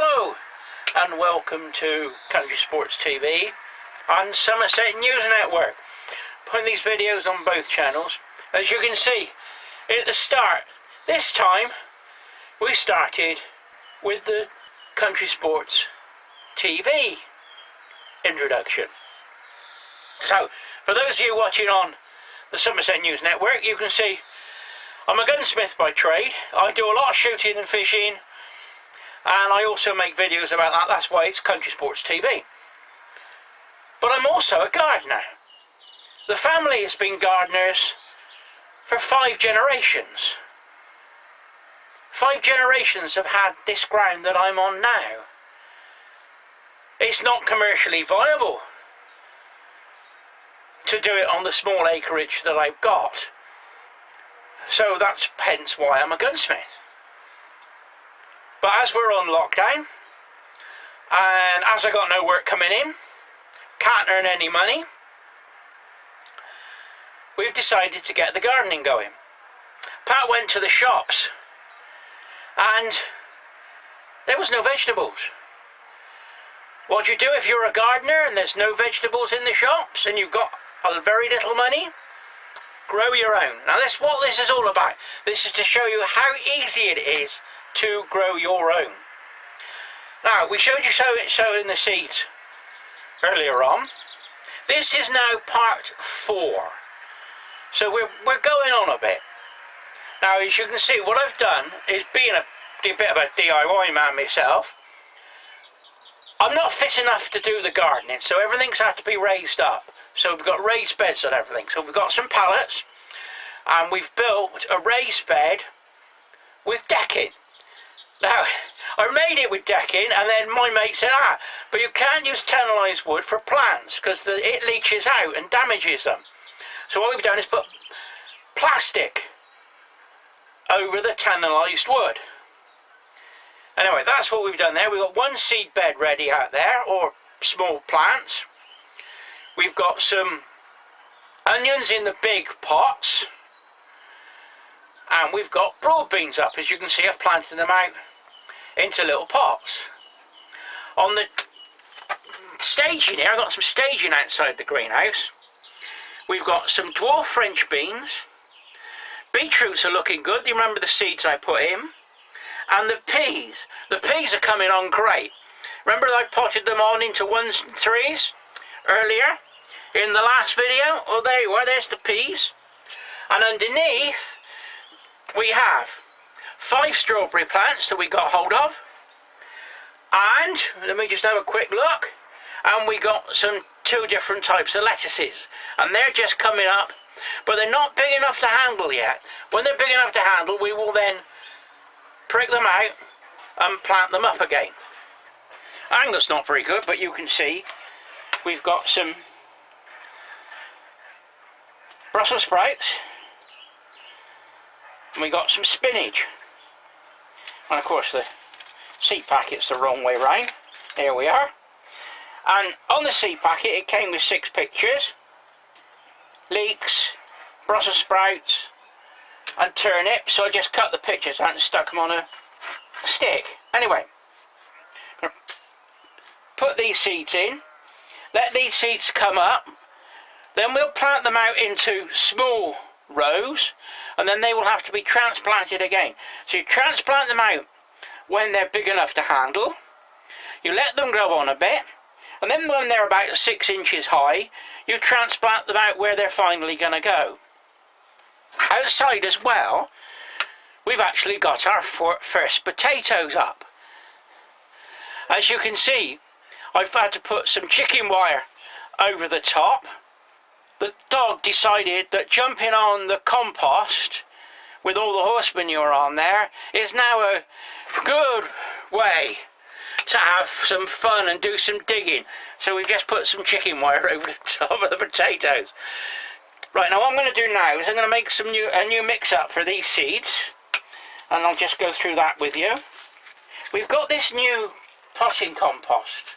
Hello and welcome to Country Sports TV and Somerset News Network. Putting these videos on both channels. As you can see at the start, this time we started with the Country Sports TV introduction. So for those of you watching on the Somerset News Network, you can see I'm a gunsmith by trade. I do a lot of shooting and fishing, and I also make videos about that. That's why it's Country Sports TV. But I'm also a gardener. The family has been gardeners for 5 generations. 5 generations have had this ground that I'm on now. It's not commercially viable to do it on the small acreage that I've got. So that's hence why I'm a gunsmith. But as we're on lockdown, and as I got no work coming in, can't earn any money, we've decided to get the gardening going. Pat went to the shops and there was no vegetables. What do you do if you're a gardener and there's no vegetables in the shops and you've got very little money? Grow your own. Now that's what this is all about. This is to show you how easy it is to grow your own. Now we showed you sowing the seeds earlier on. This is now part 4. So we're going on a bit. Now as you can see, what I've done is being a bit of a DIY man myself. I'm not fit enough to do the gardening, so everything's had to be raised up. So we've got raised beds and everything. So we've got some pallets and we've built a raised bed with decking. Now, I made it with decking and then my mate said, but you can't use tannalised wood for plants because it leaches out and damages them. So what we've done is put plastic over the tannalised wood. Anyway, that's what we've done there. We've got one seed bed ready out there, or small plants. We've got some onions in the big pots, and we've got broad beans up. As you can see, I've planted them out into little pots. On the staging here, I've got some staging outside the greenhouse. We've got some dwarf French beans. Beetroots are looking good. Do you remember the seeds I put in? And the peas. The peas are coming on great. Remember I potted them on into 1s and 3s earlier in the last video? Well, there you are. There's the peas. And underneath we have 5 strawberry plants that we got hold of. And let me just have a quick look. And we got some 2 different types of lettuces. And they're just coming up, but they're not big enough to handle yet. When they're big enough to handle, we will then prick them out and plant them up again. Angle's not very good, but you can see we've got some Brussels sprouts and we got some spinach. And of course the seed packet's the wrong way round. Here we are. And on the seed packet it came with 6 pictures. Leeks, Brussels sprouts and turnips. So I just cut the pictures out and stuck them on a stick. Anyway, I'm going to put these seeds in. Let these seeds come up. Then we'll plant them out into small rows. And then they will have to be transplanted again. So you transplant them out when they're big enough to handle. You let them grow on a bit. And then when they're about 6 inches high, you transplant them out where they're finally going to go. Outside as well, we've actually got our first potatoes up. As you can see, I've had to put some chicken wire over the top. The dog decided that jumping on the compost with all the horse manure on there is now a good way to have some fun and do some digging. So we've just put some chicken wire over the top of the potatoes. Right, now what I'm going to do now is I'm going to make a new mix up for these seeds, and I'll just go through that with you. We've got this new potting compost,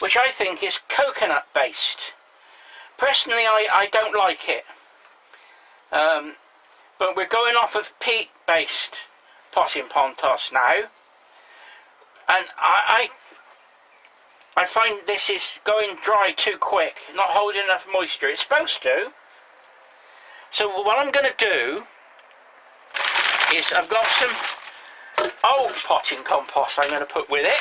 which I think is coconut based. Personally, I don't like it, but we're going off of peat based potting compost now, And I find this is going dry too quick, not holding enough moisture. It's supposed to. So what I'm going to do is I've got some old potting compost I'm going to put with it.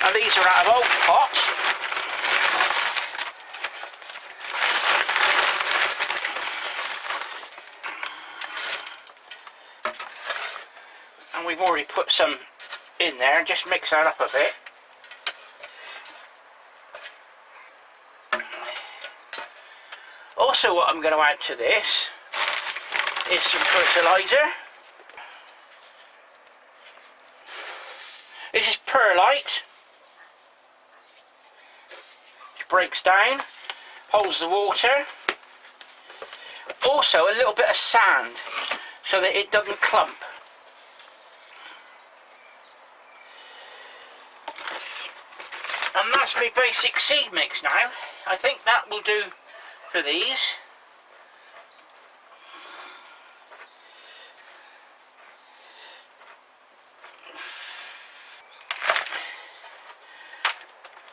And these are out of old pots. And we've already put some in there, and just mix that up a bit. Also, what I'm going to add to this is some fertiliser. This is perlite. It breaks down, holds the water. Also, a little bit of sand so that it doesn't clump. And that's my basic seed mix now. I think that will do for these.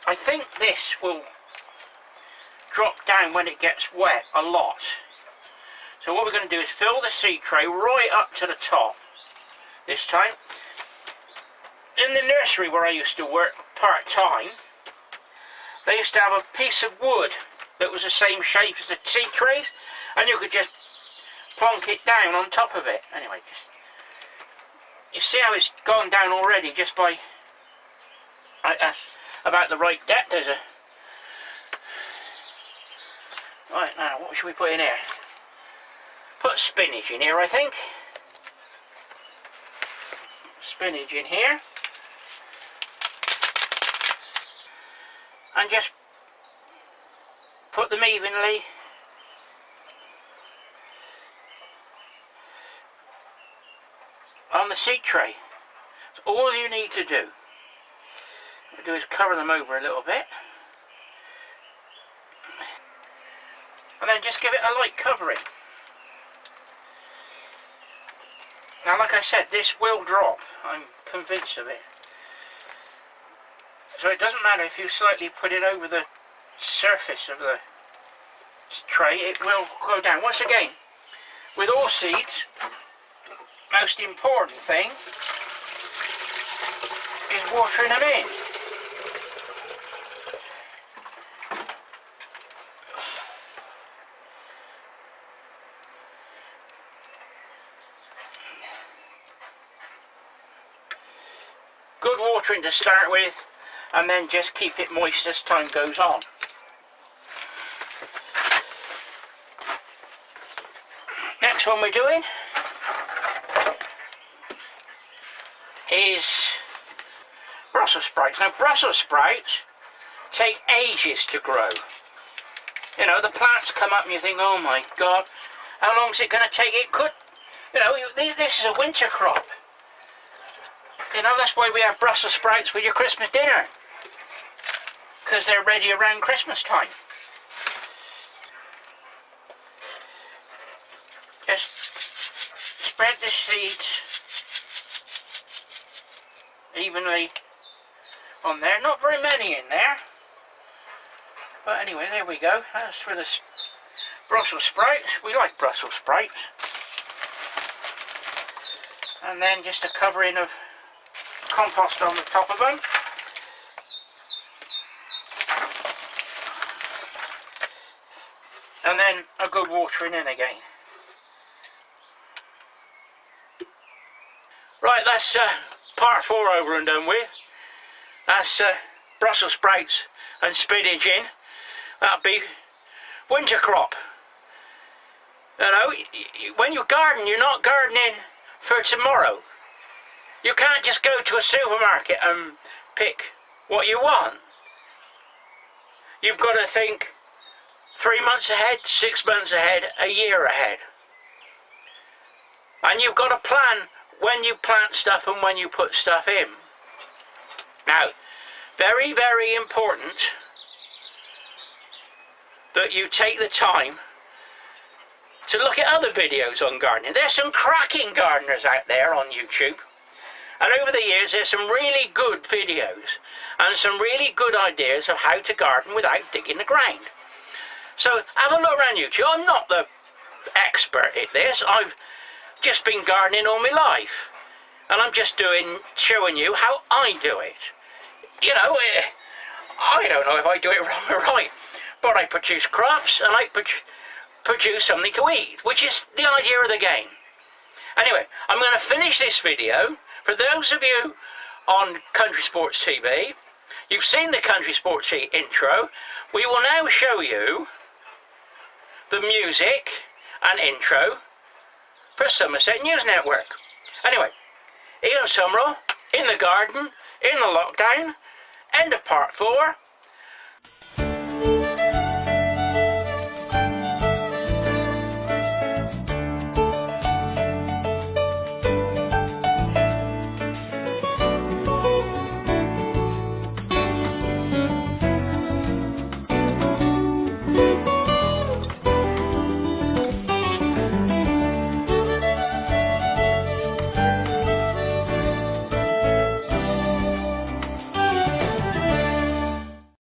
I think this will drop down when it gets wet a lot. So what we're going to do is fill the seed tray right up to the top this time. In the nursery where I used to work part-time, they used to have a piece of wood that was the same shape as the seed trays, and you could just plonk it down on top of it. Anyway, you see how it's gone down already just by, that's about the right depth. There's a, right, now what should we put in here? Put spinach in here, I think. Spinach in here. And just put them evenly on the seed tray. So all you need to do is cover them over a little bit, and then just give it a light covering. Now, like I said, this will drop, I'm convinced of it. So it doesn't matter if you slightly put it over the surface of the tray, it will go down. Once again, with all seeds, most important thing is watering them in. Good watering to start with, and then just keep it moist as time goes on. Next one we're doing is Brussels sprouts. Now, Brussels sprouts take ages to grow. You know, the plants come up and you think, oh my God, how long is it going to take? It could, you know, this is a winter crop. You know, that's why we have Brussels sprouts with your Christmas dinner, because they're ready around Christmas time. Just spread the seeds evenly on there. Not very many in there, but anyway, there we go. That's for the Brussels sprouts. We like Brussels sprouts. And then just a covering of compost on the top of them. And then a good watering in again. Right, that's part 4 over and done with. That's Brussels sprouts and spinach in. That'll be winter crop. You know, when you garden, you're not gardening for tomorrow. You can't just go to a supermarket and pick what you want. You've got to think 3 months ahead, 6 months ahead, a year ahead. And you've got to plan when you plant stuff and when you put stuff in. Now, very, very important that you take the time to look at other videos on gardening. There's some cracking gardeners out there on YouTube. And over the years there's some really good videos and some really good ideas of how to garden without digging the ground. So have a look around YouTube. I'm not the expert at this. I've just been gardening all my life. And I'm just showing you how I do it. You know, I don't know if I do it wrong or right, but I produce crops and I produce something to eat, which is the idea of the game. Anyway, I'm going to finish this video. For those of you on Country Sports TV, you've seen the Country Sports TV intro. We will now show you the music and intro for Somerset News Network. Anyway, Ian Summerall, in the garden, in the lockdown, end of part 4.